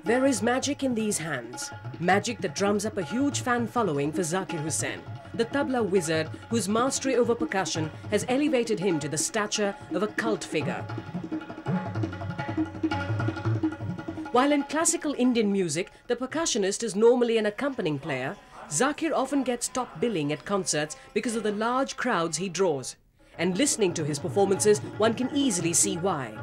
There is magic in these hands, magic that drums up a huge fan following for Zakir Hussain, the tabla wizard whose mastery over percussion has elevated him to the stature of a cult figure. While in classical Indian music, the percussionist is normally an accompanying player, Zakir often gets top billing at concerts because of the large crowds he draws. And listening to his performances, one can easily see why.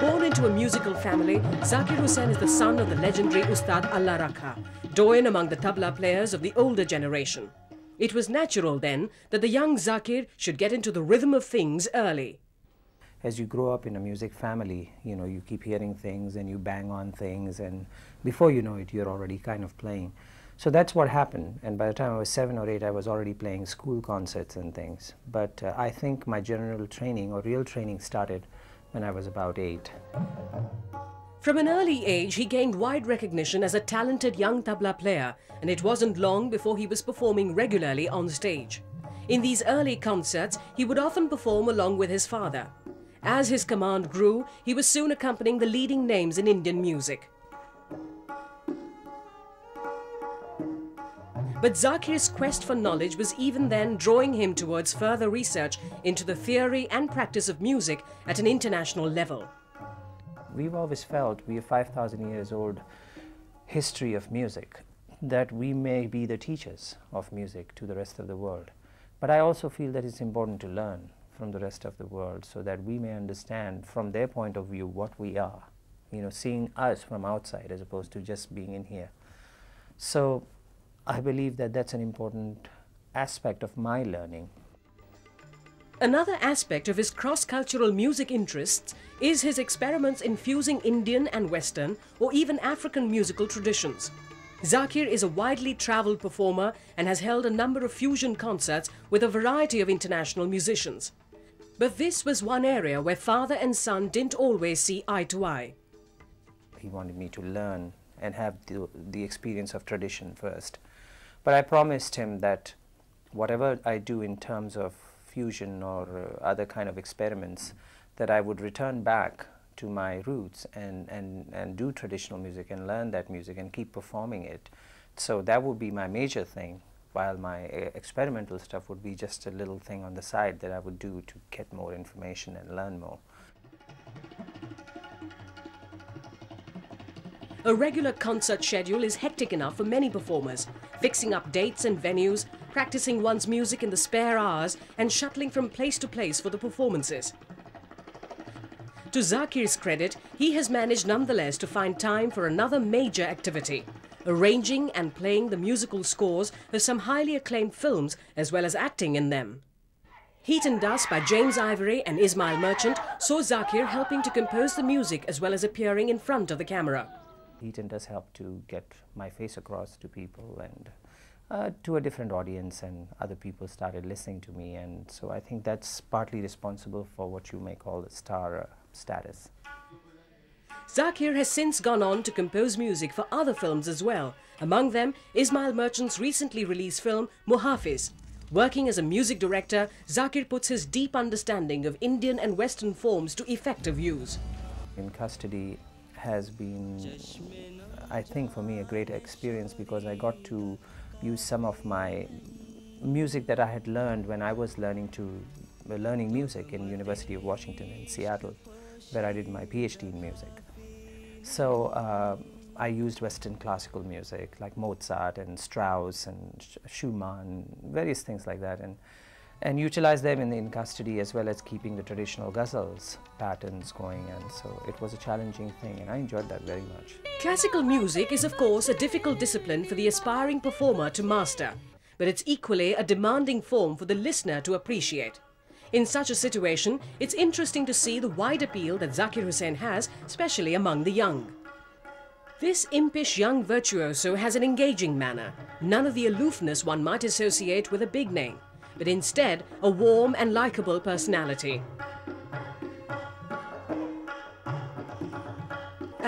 Born into a musical family, Zakir Hussain is the son of the legendary Ustad Allah Rakha, doyen among the tabla players of the older generation. It was natural then that the young Zakir should get into the rhythm of things early. As you grow up in a music family, you keep hearing things and you bang on things, and before you know it, you're already kind of playing. So that's what happened, and by the time I was 7 or 8, I was already playing school concerts and things. But I think my general training or real training started when I was about 8. From an early age, he gained wide recognition as a talented young tabla player, and it wasn't long before he was performing regularly on stage. In these early concerts, he would often perform along with his father. As his command grew, he was soon accompanying the leading names in Indian music. But Zakir's quest for knowledge was even then drawing him towards further research into the theory and practice of music at an international level. We've always felt we have 5,000 years old history of music, that we may be the teachers of music to the rest of the world. But I also feel that it's important to learn from the rest of the world so that we may understand from their point of view what we are, seeing us from outside as opposed to just being in here. So I believe that that's an important aspect of my learning. Another aspect of his cross-cultural music interests is his experiments in fusing Indian and Western or even African musical traditions. Zakir is a widely travelled performer and has held a number of fusion concerts with a variety of international musicians. But this was one area where father and son didn't always see eye to eye. He wanted me to learn and have the experience of tradition first. But I promised him that whatever I do in terms of fusion or other kind of experiments, that I would return back to my roots and do traditional music and learn that music and keep performing it. So that would be my major thing, while my experimental stuff would be just a little thing on the side that I would do to get more information and learn more. A regular concert schedule is hectic enough for many performers, fixing up dates and venues, practicing one's music in the spare hours and shuttling from place to place for the performances. To Zakir's credit, he has managed nonetheless to find time for another major activity, arranging and playing the musical scores for some highly acclaimed films as well as acting in them. Heat and Dust by James Ivory and Ismail Merchant saw Zakir helping to compose the music as well as appearing in front of the camera. Heat and Dust helped to get my face across to people and to a different audience, and other people started listening to me, and so I think that's partly responsible for what you may call the star status. Zakir has since gone on to compose music for other films as well, among them Ismail Merchant's recently released film Muhafiz. Working as a music director, Zakir puts his deep understanding of Indian and Western forms to effective use. In Custody has been, I think for me, a great experience because I got to use some of my music that I had learned when I was learning music in University of Washington in Seattle, where I did my PhD in music. So I used Western classical music like Mozart and Strauss and Schumann, various things like that, and utilize them in Custody as well as keeping the traditional ghazals patterns going, and so it was a challenging thing and I enjoyed that very much. Classical music is of course a difficult discipline for the aspiring performer to master, but it's equally a demanding form for the listener to appreciate. In such a situation, it's interesting to see the wide appeal that Zakir Hussain has, especially among the young. This impish young virtuoso has an engaging manner, none of the aloofness one might associate with a big name, but instead a warm and likable personality.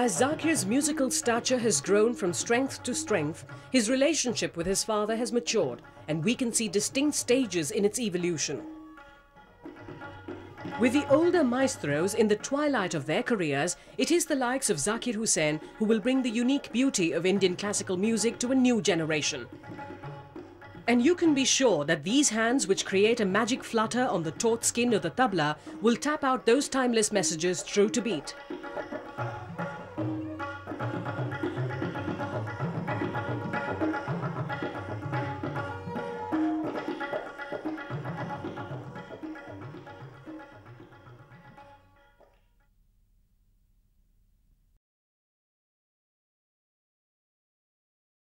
As Zakir's musical stature has grown from strength to strength, his relationship with his father has matured, and we can see distinct stages in its evolution. With the older maestros in the twilight of their careers, it is the likes of Zakir Hussain who will bring the unique beauty of Indian classical music to a new generation. And you can be sure that these hands which create a magic flutter on the taut skin of the tabla will tap out those timeless messages true to beat.